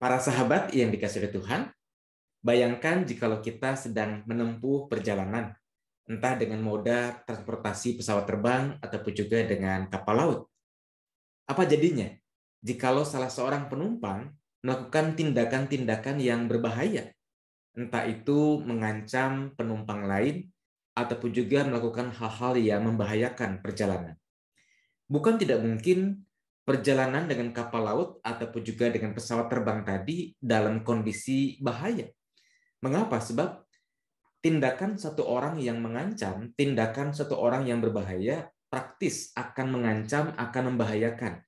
Para sahabat yang dikasihi oleh Tuhan, bayangkan jikalau kita sedang menempuh perjalanan, entah dengan moda transportasi pesawat terbang ataupun juga dengan kapal laut. Apa jadinya jikalau salah seorang penumpang melakukan tindakan-tindakan yang berbahaya, entah itu mengancam penumpang lain ataupun juga melakukan hal-hal yang membahayakan perjalanan. Bukan tidak mungkin perjalanan dengan kapal laut ataupun juga dengan pesawat terbang tadi dalam kondisi bahaya. Mengapa? Sebab tindakan satu orang yang mengancam, tindakan satu orang yang berbahaya praktis akan mengancam, akan membahayakan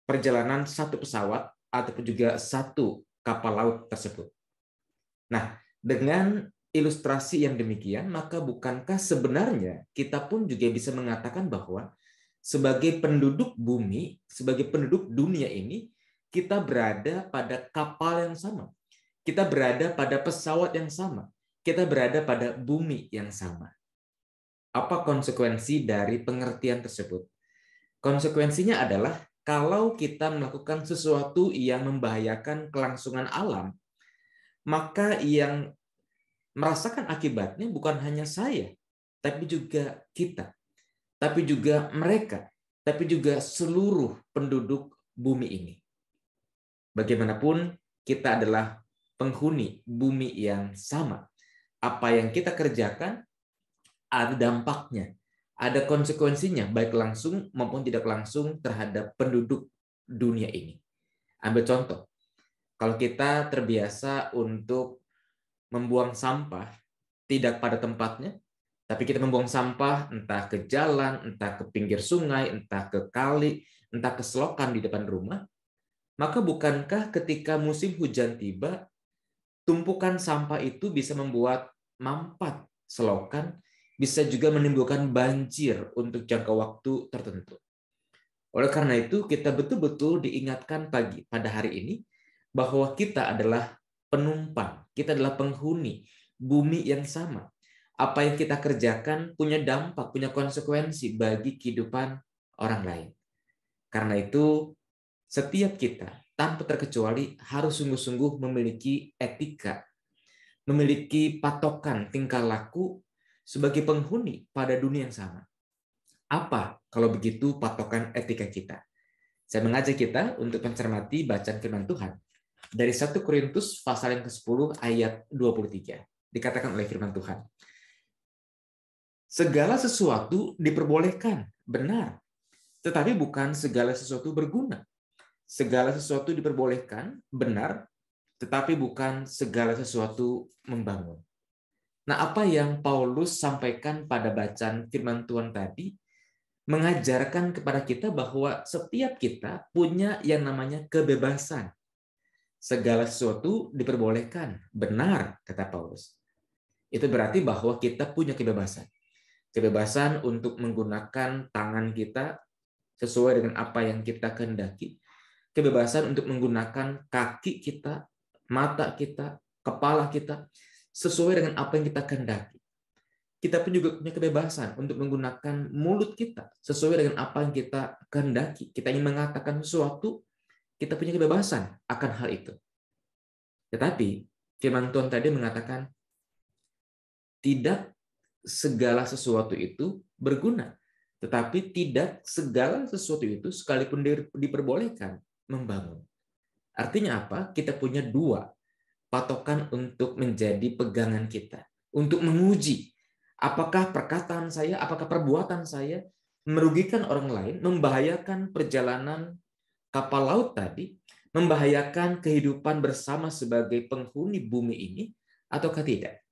perjalanan satu pesawat ataupun juga satu kapal laut tersebut. Nah, dengan ilustrasi yang demikian, maka bukankah sebenarnya kita pun juga bisa mengatakan bahwa sebagai penduduk bumi, sebagai penduduk dunia ini, kita berada pada kapal yang sama. Kita berada pada pesawat yang sama. Kita berada pada bumi yang sama. Apa konsekuensi dari pengertian tersebut? Konsekuensinya adalah kalau kita melakukan sesuatu yang membahayakan kelangsungan alam, maka yang merasakan akibatnya bukan hanya saya, tapi juga kita. Tapi juga mereka, tapi juga seluruh penduduk bumi ini. Bagaimanapun, kita adalah penghuni bumi yang sama. Apa yang kita kerjakan, ada dampaknya, ada konsekuensinya, baik langsung maupun tidak langsung terhadap penduduk dunia ini. Ambil contoh, kalau kita terbiasa untuk membuang sampah tidak pada tempatnya, tapi kita membuang sampah entah ke jalan, entah ke pinggir sungai, entah ke kali, entah ke selokan di depan rumah, maka bukankah ketika musim hujan tiba, tumpukan sampah itu bisa membuat mampat selokan, bisa juga menimbulkan banjir untuk jangka waktu tertentu. Oleh karena itu, kita betul-betul diingatkan pada hari ini bahwa kita adalah penumpang, kita adalah penghuni bumi yang sama. Apa yang kita kerjakan punya dampak, punya konsekuensi bagi kehidupan orang lain. Karena itu, setiap kita tanpa terkecuali harus sungguh-sungguh memiliki etika, memiliki patokan tingkah laku sebagai penghuni pada dunia yang sama. Apa kalau begitu patokan etika kita? Saya mengajak kita untuk mencermati bacaan firman Tuhan dari 1 Korintus pasal yang ke-10 ayat 23. Dikatakan oleh firman Tuhan, segala sesuatu diperbolehkan, benar, tetapi bukan segala sesuatu berguna. Segala sesuatu diperbolehkan, benar, tetapi bukan segala sesuatu membangun. Nah, apa yang Paulus sampaikan pada bacaan firman Tuhan tadi mengajarkan kepada kita bahwa setiap kita punya yang namanya kebebasan. Segala sesuatu diperbolehkan, benar, kata Paulus. Itu berarti bahwa kita punya kebebasan. Kebebasan untuk menggunakan tangan kita sesuai dengan apa yang kita kehendaki. Kebebasan untuk menggunakan kaki kita, mata kita, kepala kita, sesuai dengan apa yang kita kehendaki. Kita pun juga punya kebebasan untuk menggunakan mulut kita sesuai dengan apa yang kita kehendaki. Kita ingin mengatakan sesuatu, kita punya kebebasan akan hal itu. Tetapi firman Tuhan tadi mengatakan, tidak segala sesuatu itu berguna, tetapi tidak segala sesuatu itu sekalipun diperbolehkan membangun. Artinya apa? Kita punya dua patokan untuk menjadi pegangan kita, untuk menguji apakah perkataan saya, apakah perbuatan saya merugikan orang lain, membahayakan perjalanan kapal laut tadi, membahayakan kehidupan bersama sebagai penghuni bumi ini, ataukah tidak?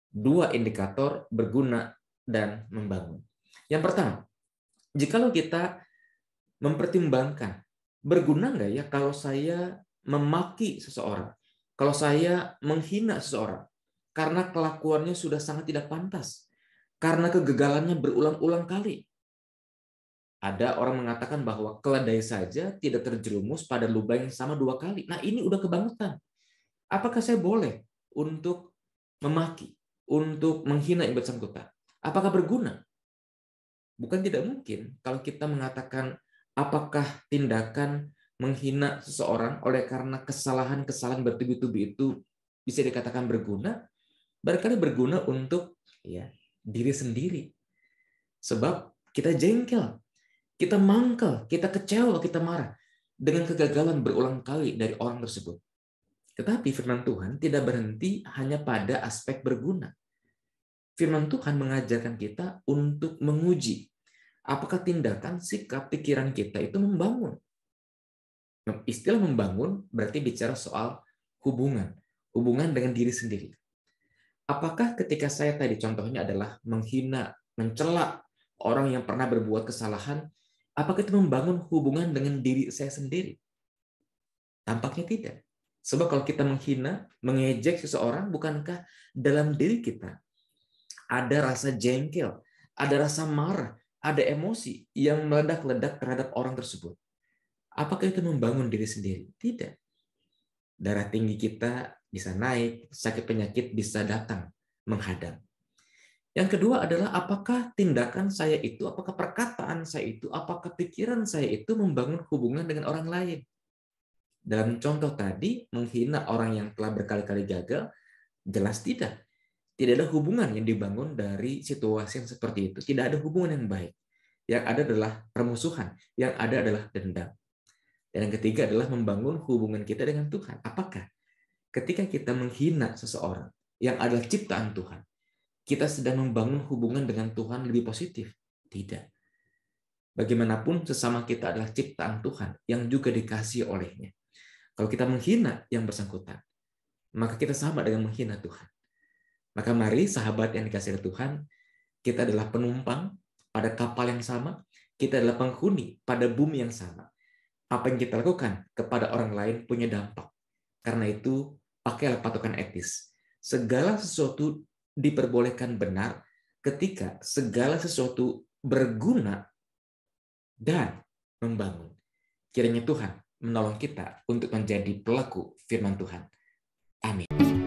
Dua indikator berguna dan membangun. Yang pertama, jikalau kita mempertimbangkan, berguna nggak ya kalau saya memaki seseorang, kalau saya menghina seseorang, karena kelakuannya sudah sangat tidak pantas, karena kegagalannya berulang-ulang kali. Ada orang mengatakan bahwa keledai saja tidak terjerumus pada lubang yang sama 2 kali. Nah, ini udah kebangetan. Apakah saya boleh untuk memaki, untuk menghina yang bersangkutan? Apakah berguna? Bukan tidak mungkin kalau kita mengatakan apakah tindakan menghina seseorang oleh karena kesalahan-kesalahan bertubi-tubi itu bisa dikatakan berguna, barangkali berguna untuk diri sendiri. Sebab kita jengkel, kita mangkel, kita kecewa, kita marah dengan kegagalan berulang kali dari orang tersebut. Tetapi firman Tuhan tidak berhenti hanya pada aspek berguna. Firman Tuhan mengajarkan kita untuk menguji apakah tindakan, sikap, pikiran kita itu membangun. Istilah membangun berarti bicara soal hubungan dengan diri sendiri. Apakah ketika saya tadi contohnya adalah menghina, mencela orang yang pernah berbuat kesalahan, apakah itu membangun hubungan dengan diri saya sendiri? Tampaknya tidak. Sebab kalau kita menghina, mengejek seseorang, bukankah dalam diri kita ada rasa jengkel, ada rasa marah, ada emosi yang meledak-ledak terhadap orang tersebut? Apakah itu membangun diri sendiri? Tidak. Darah tinggi kita bisa naik, sakit penyakit bisa datang, menghadang. Yang kedua adalah apakah tindakan saya itu, apakah perkataan saya itu, apakah pikiran saya itu membangun hubungan dengan orang lain? Dalam contoh tadi, menghina orang yang telah berkali-kali gagal, jelas tidak. Tidak ada hubungan yang dibangun dari situasi yang seperti itu. Tidak ada hubungan yang baik. Yang ada adalah permusuhan. Yang ada adalah dendam. Dan yang ketiga adalah membangun hubungan kita dengan Tuhan. Apakah ketika kita menghina seseorang yang adalah ciptaan Tuhan, kita sedang membangun hubungan dengan Tuhan lebih positif? Tidak. Bagaimanapun sesama kita adalah ciptaan Tuhan yang juga dikasihi olehnya. Kalau kita menghina yang bersangkutan, maka kita sama dengan menghina Tuhan. Maka mari sahabat yang dikasihi Tuhan, kita adalah penumpang pada kapal yang sama, kita adalah penghuni pada bumi yang sama. Apa yang kita lakukan kepada orang lain punya dampak. Karena itu, pakailah patokan etis. Segala sesuatu diperbolehkan benar ketika segala sesuatu berguna dan membangun. Kiranya Tuhan menolong kita untuk menjadi pelaku firman Tuhan. Amin.